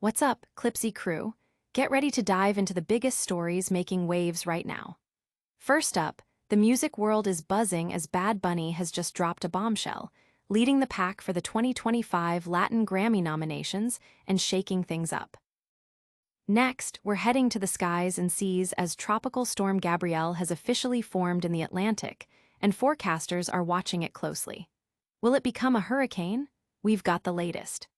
What's up, Clipsy crew? Get ready to dive into the biggest stories making waves right now. First up, the music world is buzzing as Bad Bunny has just dropped a bombshell, leading the pack for the 2025 Latin Grammy nominations and shaking things up. Next, we're heading to the skies and seas as Tropical Storm Gabrielle has officially formed in the Atlantic, and forecasters are watching it closely. Will it become a hurricane? We've got the latest.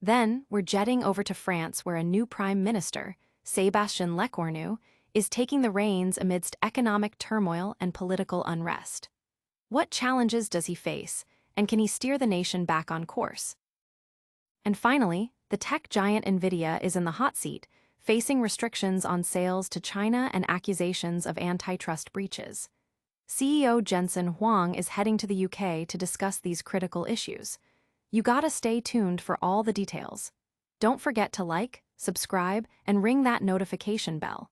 Then, we're jetting over to France where a new prime minister, Sébastien Lecornu, is taking the reins amidst economic turmoil and political unrest. What challenges does he face, and can he steer the nation back on course? And finally, the tech giant Nvidia is in the hot seat, facing restrictions on sales to China and accusations of antitrust breaches. CEO Jensen Huang is heading to the UK to discuss these critical issues. You gotta stay tuned for all the details. Don't forget to like, subscribe, and ring that notification bell.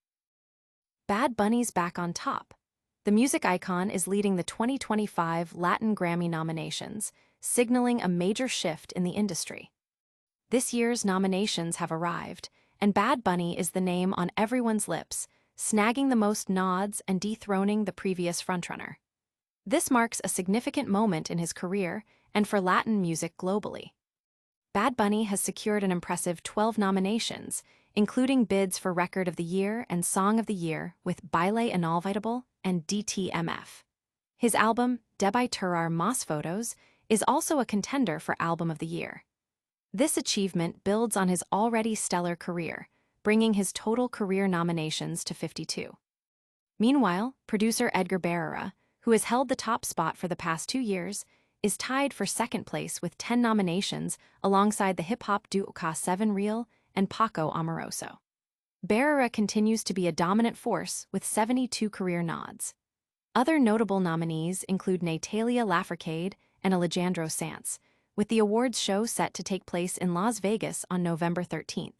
Bad Bunny's back on top. The music icon is leading the 2025 Latin Grammy nominations, signaling a major shift in the industry. This year's nominations have arrived, and Bad Bunny is the name on everyone's lips, snagging the most nods and dethroning the previous frontrunner. This marks a significant moment in his career and for Latin music globally. Bad Bunny has secured an impressive 12 nominations, including bids for Record of the Year and Song of the Year with Baile Inolvidable and DTMF. His album, Debay Turar Mas Photos, is also a contender for Album of the Year. This achievement builds on his already stellar career, bringing his total career nominations to 52. Meanwhile, producer Edgar Barrera, who has held the top spot for the past 2 years, is tied for second place with 10 nominations alongside the hip-hop duo Ka7 Real and Paco Amoroso. Barrera continues to be a dominant force with 72 career nods. Other notable nominees include Natalia Lafourcade and Alejandro Sanz, with the awards show set to take place in Las Vegas on November 13th.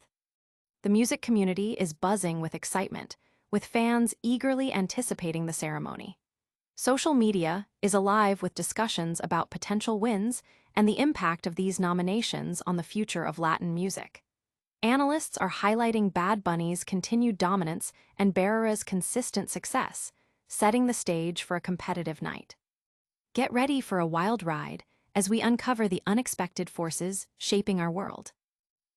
The music community is buzzing with excitement, with fans eagerly anticipating the ceremony. Social media is alive with discussions about potential wins and the impact of these nominations on the future of Latin music. Analysts are highlighting Bad Bunny's continued dominance and Barrera's consistent success, setting the stage for a competitive night. Get ready for a wild ride as we uncover the unexpected forces shaping our world.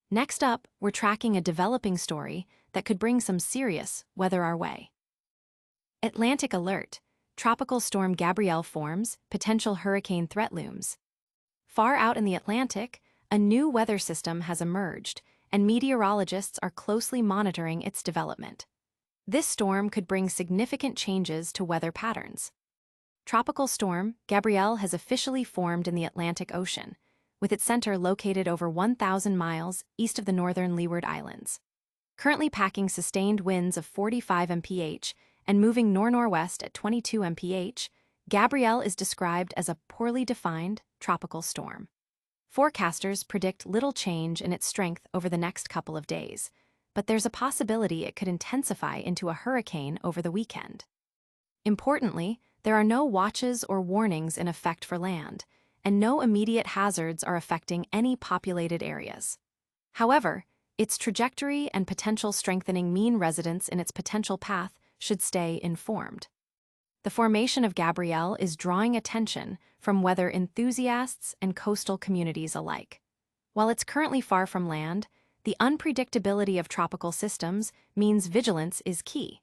Next up, we're tracking a developing story that could bring some serious weather our way. Atlantic alert. Tropical Storm Gabrielle forms, potential hurricane threat looms. Far out in the Atlantic, a new weather system has emerged, and meteorologists are closely monitoring its development. This storm could bring significant changes to weather patterns. Tropical Storm Gabrielle has officially formed in the Atlantic Ocean, with its center located over 1,000 miles east of the northern Leeward Islands. Currently packing sustained winds of 45 mph, and moving nor-northwest at 22 mph, Gabrielle is described as a poorly defined tropical storm. Forecasters predict little change in its strength over the next couple of days, but there's a possibility it could intensify into a hurricane over the weekend. Importantly, there are no watches or warnings in effect for land, and no immediate hazards are affecting any populated areas. However, its trajectory and potential strengthening mean residents in its potential path should stay informed. The formation of Gabrielle is drawing attention from weather enthusiasts and coastal communities alike. While it's currently far from land, the unpredictability of tropical systems means vigilance is key.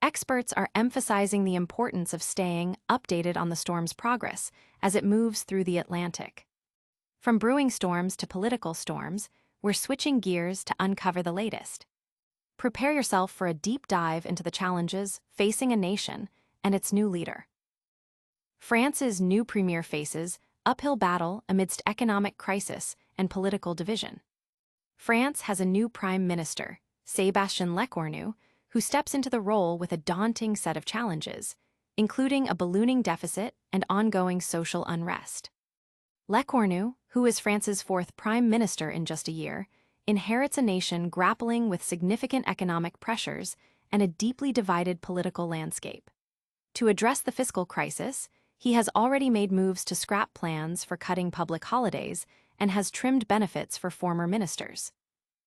Experts are emphasizing the importance of staying updated on the storm's progress as it moves through the Atlantic. From brewing storms to political storms, we're switching gears to uncover the latest. Prepare yourself for a deep dive into the challenges facing a nation and its new leader. France's new premier faces uphill battle amidst economic crisis and political division. France has a new prime minister, Sébastien Lecornu, who steps into the role with a daunting set of challenges, including a ballooning deficit and ongoing social unrest. Lecornu, who is France's fourth prime minister in just a year, inherits a nation grappling with significant economic pressures and a deeply divided political landscape. To address the fiscal crisis, he has already made moves to scrap plans for cutting public holidays and has trimmed benefits for former ministers.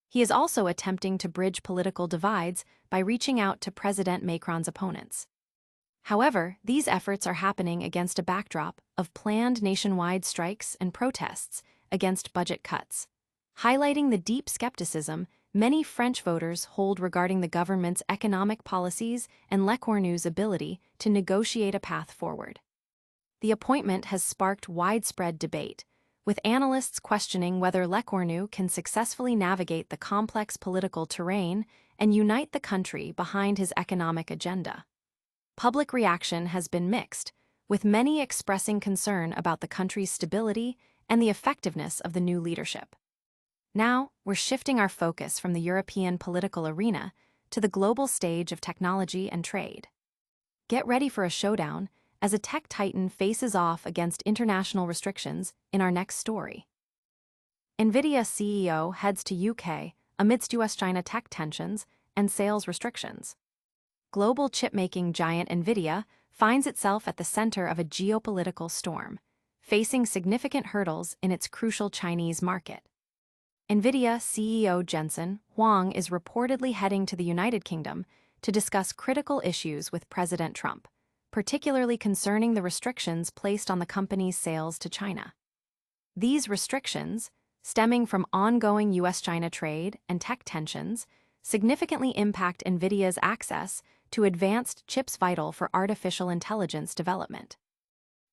He is also attempting to bridge political divides by reaching out to President Macron's opponents. However, these efforts are happening against a backdrop of planned nationwide strikes and protests against budget cuts, highlighting the deep skepticism many French voters hold regarding the government's economic policies and Lecornu's ability to negotiate a path forward. The appointment has sparked widespread debate, with analysts questioning whether Lecornu can successfully navigate the complex political terrain and unite the country behind his economic agenda. Public reaction has been mixed, with many expressing concern about the country's stability and the effectiveness of the new leadership. Now, we're shifting our focus from the European political arena to the global stage of technology and trade. Get ready for a showdown as a tech titan faces off against international restrictions in our next story. Nvidia CEO heads to UK amidst US-China tech tensions and sales restrictions. Global chip-making giant Nvidia finds itself at the center of a geopolitical storm, facing significant hurdles in its crucial Chinese market. Nvidia CEO Jensen Huang is reportedly heading to the United Kingdom to discuss critical issues with President Trump, particularly concerning the restrictions placed on the company's sales to China. These restrictions, stemming from ongoing US-China trade and tech tensions, significantly impact Nvidia's access to advanced chips vital for artificial intelligence development.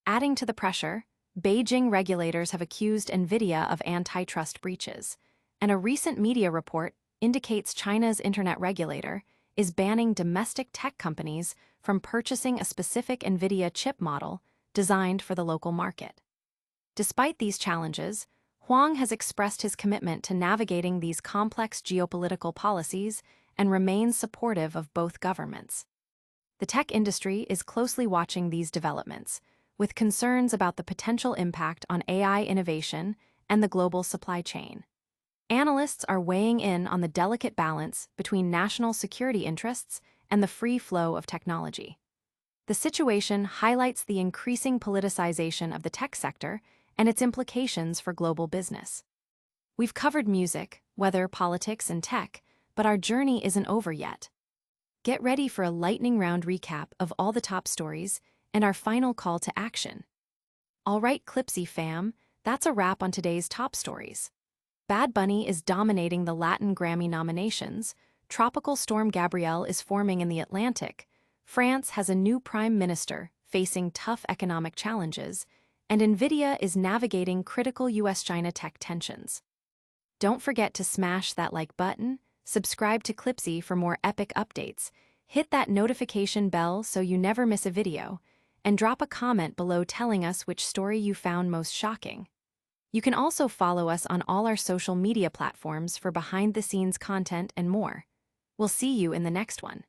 Adding to the pressure, Beijing regulators have accused Nvidia of antitrust breaches, and a recent media report indicates China's internet regulator is banning domestic tech companies from purchasing a specific Nvidia chip model designed for the local market. Despite these challenges, Huang has expressed his commitment to navigating these complex geopolitical policies and remains supportive of both governments. The tech industry is closely watching these developments, with concerns about the potential impact on AI innovation and the global supply chain. Analysts are weighing in on the delicate balance between national security interests and the free flow of technology. The situation highlights the increasing politicization of the tech sector and its implications for global business. We've covered music, weather, politics, and tech, but our journey isn't over yet. Get ready for a lightning round recap of all the top stories and our final call to action. All right, Clipsy fam, that's a wrap on today's top stories. Bad Bunny is dominating the Latin Grammy nominations, Tropical Storm Gabrielle is forming in the Atlantic, France has a new prime minister facing tough economic challenges, and Nvidia is navigating critical US-China tech tensions. Don't forget to smash that like button, subscribe to Clipsy for more epic updates, hit that notification bell so you never miss a video, and drop a comment below telling us which story you found most shocking. You can also follow us on all our social media platforms for behind-the-scenes content and more. We'll see you in the next one.